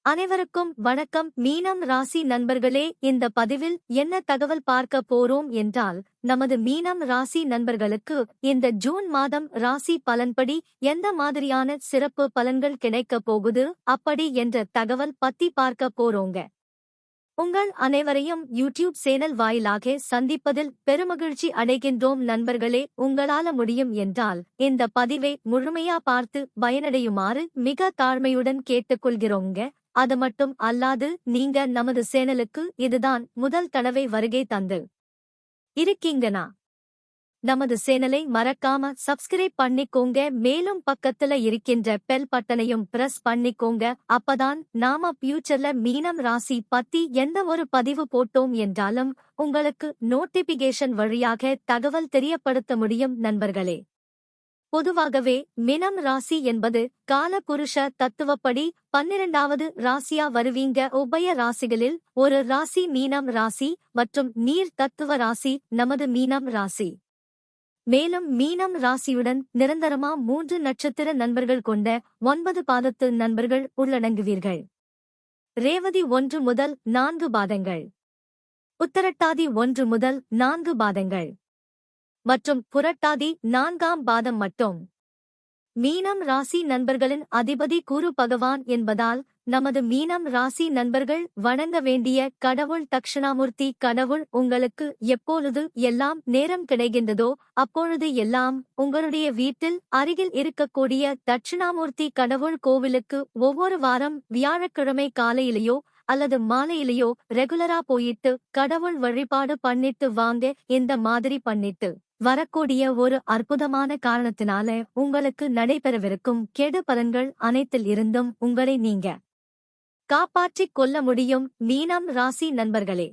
அனைவருக்கும் வணக்கம். மீனம் ராசி நண்பர்களே, இந்த பதிவில் என்ன தகவல் பார்க்க போறோம் என்றால், நமது மீனம் ராசி நண்பர்களுக்கு இந்த ஜூன் மாதம் ராசி பலன்படி எந்த மாதிரியான சிறப்பு பலன்கள் கிடைக்கப் போகுது அப்படி என்ற தகவல் பத்தி பார்க்க போறோங்க. உங்கள் அனைவரையும் யூடியூப் சேனல் வாயிலாக சந்திப்பதில் பெருமகிழ்ச்சி அடைகின்றோம் நண்பர்களே. உங்களால முடியும் என்றால் இந்த பதிவை முழுமையா பார்த்து பயனடையுமாறு மிக தாழ்மையுடன் கேட்டுக்கொள்கிறோங்க. அது மட்டும் அல்லாது நீங்க நமது சேனலுக்கு இதுதான் முதல் தடவை வருகை தந்து இருக்கீங்கனா நமது சேனலை மறக்காம சப்ஸ்கிரைப் பண்ணிக்கோங்க. மேலும் பக்கத்துல இருக்கின்ற பெல் பட்டனையும் பிரஸ் பண்ணிக்கோங்க. அப்பதான் நாம ஃபியூச்சர்ல மீனம் ராசி பத்தி எந்த ஒரு பதிவு போட்டோம் என்றாலும் உங்களுக்கு நோட்டிபிகேஷன் வழியாக தகவல் தெரியப்படுத்த முடியும் நண்பர்களே. பொதுவாகவே மீனம் ராசி என்பது காலபுருஷ தத்துவப்படி 12வது ராசியா வருவீங்க. உபய ராசிகளில் ஒரு ராசி மீனம் ராசி மற்றும் நீர் தத்துவ ராசி நமது மீனம் ராசி. மேலும் மீனம் ராசியுடன் நிரந்தரமா 3 நட்சத்திர நண்பர்கள் கொண்ட 9 பாதத்து நண்பர்கள் உள்ளடங்குவீர்கள். ரேவதி 1 முதல் 4 பாதங்கள், உத்தரட்டாதி 1 முதல் 4 பாதங்கள் மற்றும் புரட்டாதி 4ஆம் பாதம் மட்டும். மீனம் ராசி நண்பர்களின் அதிபதி குரு பகவான் என்பதால் நமது மீனம் ராசி நண்பர்கள் வணங்க வேண்டிய கடவுள் தக்ஷணாமூர்த்தி கடவுள். உங்களுக்கு எப்பொழுது எல்லாம் நேரம் கிடைக்கின்றதோ அப்பொழுது எல்லாம் உங்களுடைய வீட்டில் அருகில் இருக்கக்கூடிய தட்சிணாமூர்த்தி கடவுள் கோவிலுக்கு ஒவ்வொரு வாரம் வியாழக்கிழமை காலையிலேயோ அல்லது மாலையிலேயோ ரெகுலரா போயிட்டு கடவுள் வழிபாடு பண்ணிட்டு வாங்க. இந்த மாதிரி பண்ணிட்டு வரக்கூடிய ஒரு அற்புதமான காரணத்தினால உங்களுக்கு நடைபெறவிருக்கும் கெடு பலன்கள் அனைத்தில் இருந்தும் உங்களை நீங்க காப்பாற்றிக் கொள்ள முடியும் மீனம் ராசி நண்பர்களே.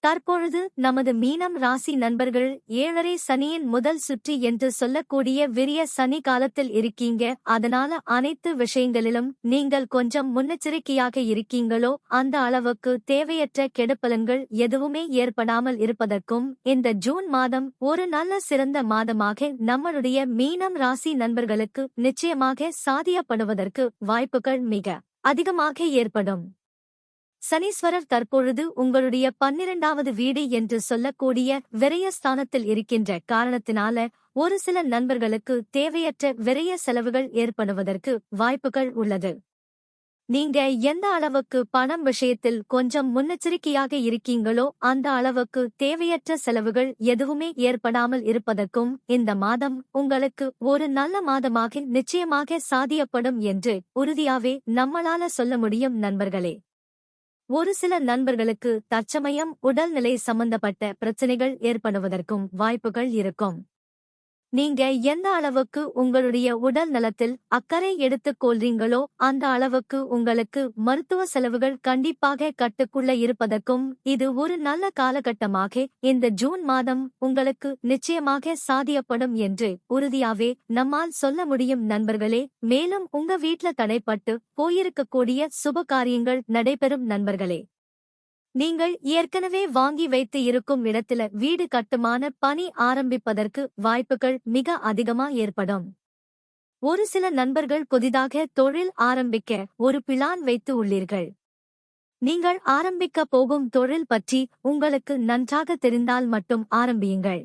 தற்பொழுது நமது மீனம் ராசி நண்பர்கள் 7.5 சனியின் முதல் சுற்று என்று சொல்லக்கூடிய விரிய சனி காலத்தில் இருக்கீங்க. அதனால அனைத்து விஷயங்களிலும் நீங்கள் கொஞ்சம் முன்னெச்சரிக்கையாக இருக்கீங்களோ அந்த அளவுக்கு தேவையற்ற கெடுபலன்கள் எதுவுமே ஏற்படாமல் இருப்பதற்கும் இந்த ஜூன் மாதம் ஒரு நல்ல சிறந்த மாதமாக நம்மளுடைய மீனம் ராசி நண்பர்களுக்கு நிச்சயமாக சாதியப்படுவதற்கு வாய்ப்புகள் மிக அதிகமாக ஏற்படும். சனீஸ்வரர் தற்பொழுது உங்களுடைய 12வது வீடு என்று சொல்லக்கூடிய விரயஸ்தானத்தில் இருக்கின்ற காரணத்தினால ஒரு சில நண்பர்களுக்கு தேவையற்ற விரய செலவுகள் ஏற்படுவதற்கு வாய்ப்புகள் உள்ளது. நீங்க எந்த அளவுக்கு பணம் விஷயத்தில் கொஞ்சம் முன்னெச்சரிக்கையாக இருக்கீங்களோ அந்த அளவுக்கு தேவையற்ற செலவுகள் எதுவுமே ஏற்படாமல் இருப்பதற்கும் இந்த மாதம் உங்களுக்கு ஒரு நல்ல மாதமாக நிச்சயமாக சாதியப்படும் என்று உறுதியாவே நம்மளால சொல்ல முடியும் நண்பர்களே. ஒரு சில நண்பர்களுக்கு தற்சமயம் உடல்நிலை சம்பந்தப்பட்ட பிரச்சனைகள் ஏற்படுவதற்கும் வாய்ப்புகள் இருக்கும். நீங்க எந்த அளவுக்கு உங்களுடைய உடல் நலத்தில் அக்கறை எடுத்துக் கொள்றீங்களோ அந்த அளவுக்கு உங்களுக்கு மருத்துவ செலவுகள் கண்டிப்பாக கட்டுக்குள்ள இருப்பதற்கும் இது ஒரு நல்ல காலகட்டமாக இந்த ஜூன் மாதம் உங்களுக்கு நிச்சயமாக சாதியப்படும் என்று உறுதியாவே நம்மால் சொல்ல முடியும் நண்பர்களே. மேலும் உங்க வீட்ல தடைப்பட்டு போயிருக்கக்கூடிய சுப காரியங்கள் நடைபெறும் நண்பர்களே. நீங்கள் ஏற்கனவே வாங்கி வைத்து இருக்கும் இடத்துல வீடு கட்டுமான பணி ஆரம்பிப்பதற்கு வாய்ப்புகள் மிக அதிகமா ஏற்படும். ஒரு சில நண்பர்கள் புதிதாக தொழில் ஆரம்பிக்க ஒரு பிளான் வைத்து உள்ளீர்கள். நீங்கள் ஆரம்பிக்க போகும் தொழில் பற்றி உங்களுக்கு நன்றாக தெரிந்தால் மட்டும் ஆரம்பியுங்கள்.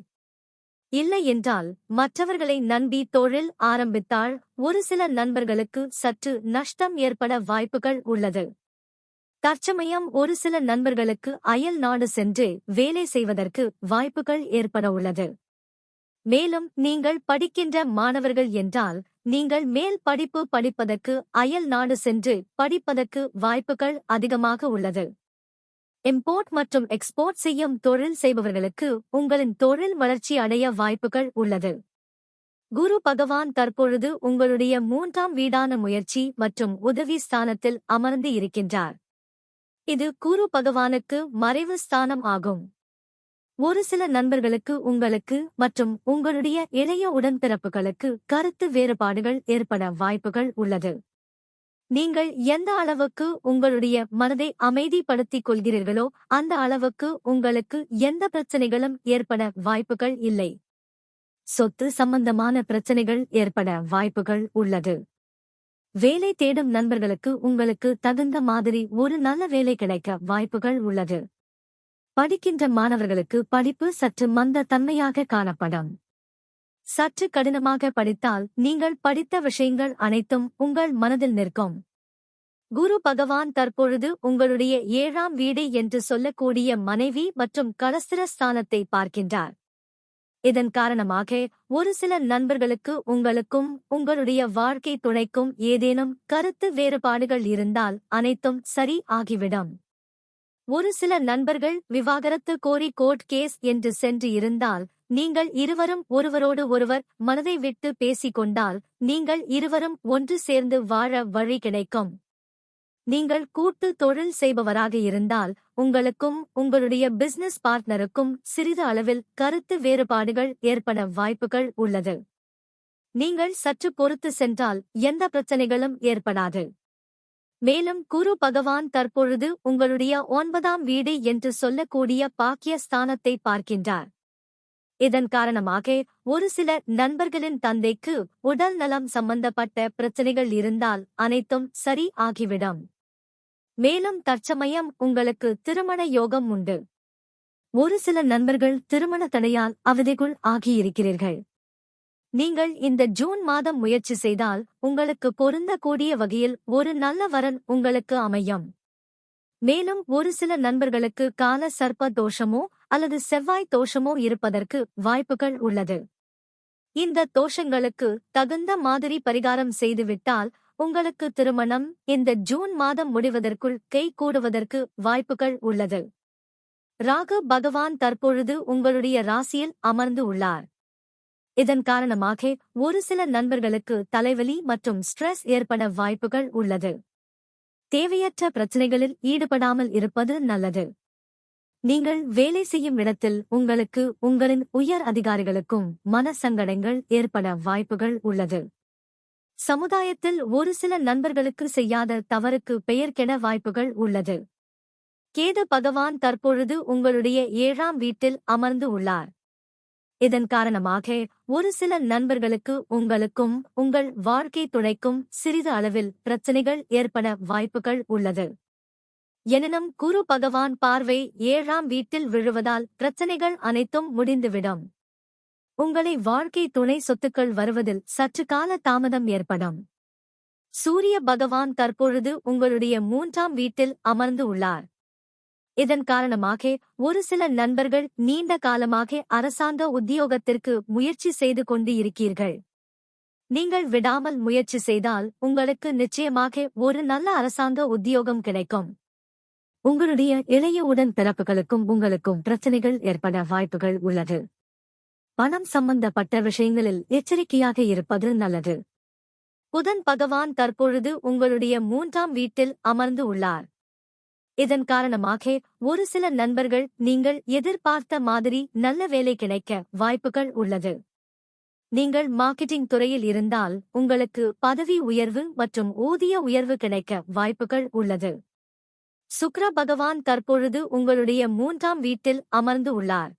இல்லை என்றால் மற்றவர்களை நம்பி தொழில் ஆரம்பித்தால் ஒரு சில நண்பர்களுக்கு சற்று நஷ்டம் ஏற்பட வாய்ப்புகள் உள்ளது. தற்சமயம் ஒரு சில நண்பர்களுக்கு அயல் நாடு சென்று வேலை செய்வதற்கு வாய்ப்புகள் ஏற்பட உள்ளது. மேலும் நீங்கள் படிக்கின்ற மாணவர்கள் என்றால் நீங்கள் மேல் படிப்பு படிப்பதற்கு அயல் நாடு சென்று படிப்பதற்கு வாய்ப்புகள் அதிகமாக உள்ளது. இம்போர்ட் மற்றும் எக்ஸ்போர்ட் செய்யும் தொழில் செய்பவர்களுக்கு உங்களின் தொழில் வளர்ச்சி அடைய வாய்ப்புகள் உள்ளது. குரு பகவான் தற்பொழுது உங்களுடைய 3ஆம் வீடான முயற்சி மற்றும் உதவி ஸ்தானத்தில் அமர்ந்து இருக்கின்றார். இது குரு பகவானுக்கு மறைவு ஸ்தானம் ஆகும். ஒரு சில நண்பர்களுக்கு உங்களுக்கு மற்றும் உங்களுடைய இளைய உடன்பிறப்புகளுக்கு கருத்து வேறுபாடுகள் ஏற்பட வாய்ப்புகள் உள்ளது. நீங்கள் எந்த அளவுக்கு உங்களுடைய மனதை அமைதிப்படுத்திக் கொள்கிறீர்களோ அந்த அளவுக்கு உங்களுக்கு எந்த பிரச்சனைகளும் ஏற்பட வாய்ப்புகள் இல்லை. சொத்து சம்பந்தமான பிரச்சனைகள் ஏற்பட வாய்ப்புகள் உள்ளது. வேலை தேடும் நண்பர்களுக்கு உங்களுக்கு தகுந்த மாதிரி ஒரு நல்ல வேலை கிடைக்க வாய்ப்புகள் உள்ளது. படிக்கின்ற மாணவர்களுக்கு படிப்பு சற்று மந்த தன்மையாக காணப்படும். சற்று கடினமாக படித்தால் நீங்கள் படித்த விஷயங்கள் அனைத்தும் உங்கள் மனதில் நிற்கும். குரு பகவான் தற்பொழுது உங்களுடைய 7ஆம் வீடு என்று சொல்லக்கூடிய மனைவி மற்றும் கலஸ்திர ஸ்தானத்தை பார்க்கின்றார். இதன் காரணமாக ஒரு சில நண்பர்களுக்கு உங்களுக்கும் உங்களுடைய வாழ்க்கை துணைக்கும் ஏதேனும் கருத்து வேறுபாடுகள் இருந்தால் அனைத்தும் சரி ஆகிவிடும். ஒரு சில நண்பர்கள் விவாகரத்து கோரி கோர்ட் கேஸ் என்று சென்று இருந்தால் நீங்கள் இருவரும் ஒருவரோடு ஒருவர் மனதை விட்டு பேசிக்கொண்டால் நீங்கள் இருவரும் ஒன்று சேர்ந்து வாழ வழி கிடைக்கும். நீங்கள் கூட்டு தொழில் செய்பவராக இருந்தால் உங்களுக்கும் உங்களுடைய பிசினஸ் பார்ட்னருக்கும் சிறிது அளவில் கருத்து வேறுபாடுகள் ஏற்பட வாய்ப்புகள் உள்ளது. நீங்கள் சற்று பொறுத்து சென்றால் எந்த பிரச்சனைகளும் ஏற்படாது. மேலும் குரு பகவான் தற்பொழுது உங்களுடைய 9ஆம் வீடு என்று சொல்லக்கூடிய பாக்கிய ஸ்தானத்தை பார்க்கின்றார். இதன் காரணமாக ஒரு சில நண்பர்களின் தந்தைக்கு உடல் நலம் சம்பந்தப்பட்ட பிரச்சனைகள் இருந்தால் அனைத்தும் சரி ஆகிவிடும். மேலும் தற்சமயம் உங்களுக்கு திருமண யோகம் உண்டு. ஒரு சில நண்பர்கள் திருமண தடையால் அவதிக்குள் ஆகியிருக்கிறீர்கள். நீங்கள் இந்த ஜூன் மாதம் முயற்சி செய்தால் உங்களுக்கு பொருந்தக்கூடிய வகையில் ஒரு நல்ல வரன் உங்களுக்கு அமையும். மேலும் ஒரு சில நண்பர்களுக்கு கால சர்ப்ப தோஷமோ அல்லது செவ்வாய் தோஷமோ இருப்பதற்கு வாய்ப்புகள் உள்ளது. இந்த தோஷங்களுக்கு தகுந்த மாதிரி பரிகாரம் செய்துவிட்டால் உங்களுக்கு திருமணம் இந்த ஜூன் மாதம் முடிவதற்குள் கைகூடுவதற்கு வாய்ப்புகள் உள்ளது. ராகு பகவான் தற்பொழுது உங்களுடைய ராசியில் அமர்ந்து உள்ளார். இதன் காரணமாக ஒரு சில நண்பர்களுக்கு தலைவலி மற்றும் ஸ்ட்ரெஸ் ஏற்பட வாய்ப்புகள் உள்ளது. தேவையற்ற பிரச்சனைகளில் ஈடுபடாமல் இருப்பது நல்லது. நீங்கள் வேலை செய்யும் இடத்தில் உங்களுக்கு உங்களின் உயர் அதிகாரிகளுக்கும் மன சங்கடங்கள் ஏற்பட வாய்ப்புகள் உள்ளது. சமுதாயத்தில் ஒரு சில நண்பர்களுக்கு செய்யாத தவறுக்கு பெயர் கெட வாய்ப்புகள் உள்ளது. கேது பகவான் தற்பொழுது உங்களுடைய 7ஆம் வீட்டில் அமர்ந்து உள்ளார். இதன் காரணமாக ஒரு சில நண்பர்களுக்கு உங்களுக்கும் உங்கள் வாழ்க்கை துணைக்கும் சிறிது அளவில் பிரச்சனைகள் ஏற்பட வாய்ப்புகள் உள்ளது. எனினும் குரு பகவான் பார்வை 7ஆம் வீட்டில் விழுவதால் பிரச்சனைகள் அனைத்தும் முடிந்துவிடும். உங்களை வாழ்க்கை துணை சொத்துக்கள் வருவதில் சற்று கால தாமதம் ஏற்படும். சூரிய பகவான் தற்பொழுது உங்களுடைய 3ஆம் வீட்டில் அமர்ந்து உள்ளார். இதன் காரணமாக ஒரு சில நண்பர்கள் நீண்ட காலமாக அரசாங்க உத்தியோகத்திற்கு முயற்சி செய்து கொண்டு இருக்கீர்கள். நீங்கள் விடாமல் முயற்சி செய்தால் உங்களுக்கு நிச்சயமாக ஒரு நல்ல அரசாங்க உத்தியோகம் கிடைக்கும். உங்களுடைய இளைய உடன் பிறப்புகளுக்கும் உங்களுக்கும் பிரச்சனைகள் ஏற்பட வாய்ப்புகள் உள்ளது. பணம் சம்பந்தப்பட்ட விஷயங்களில் எச்சரிக்கையாக இருப்பது நல்லது. புதன் பகவான் தற்பொழுது உங்களுடைய 3ஆம் வீட்டில் அமர்ந்து உள்ளார். இதன் காரணமாக ஒரு சில நண்பர்கள் நீங்கள் எதிர்பார்த்த மாதிரி நல்ல வேலை கிடைக்க வாய்ப்புகள் உள்ளது. நீங்கள் மார்க்கெட்டிங் துறையில் இருந்தால் உங்களுக்கு பதவி உயர்வு மற்றும் ஊதிய உயர்வு கிடைக்க வாய்ப்புகள் உள்ளது. சுக்கிர பகவான் தற்பொழுது உங்களுடைய 3ஆம் வீட்டில் அமர்ந்து உள்ளார்.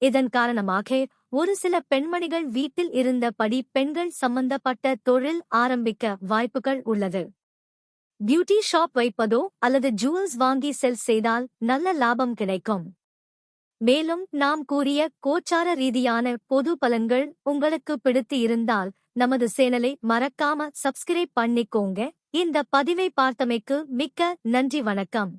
இதன் காரணமாக ஒரு சில பெண்மணிகள் வீட்டில் இருந்தபடி பெண்கள் சம்பந்தப்பட்ட தொழில் ஆரம்பிக்க வாய்ப்புகள் உள்ளது. பியூட்டி ஷாப் வைப்பதோ அல்லது ஜுவல்ஸ் வாங்கி செல் செய்தால் நல்ல லாபம் கிடைக்கும். மேலும் நாம் கூறிய கோச்சார ரீதியான பொது பலன்கள் உங்களுக்கு பிடித்து இருந்தால் நமது சேனலை மறக்காம சப்ஸ்கிரைப் பண்ணிக்கோங்க. இந்த பதிவை பார்த்தமைக்கு மிக்க நன்றி. வணக்கம்.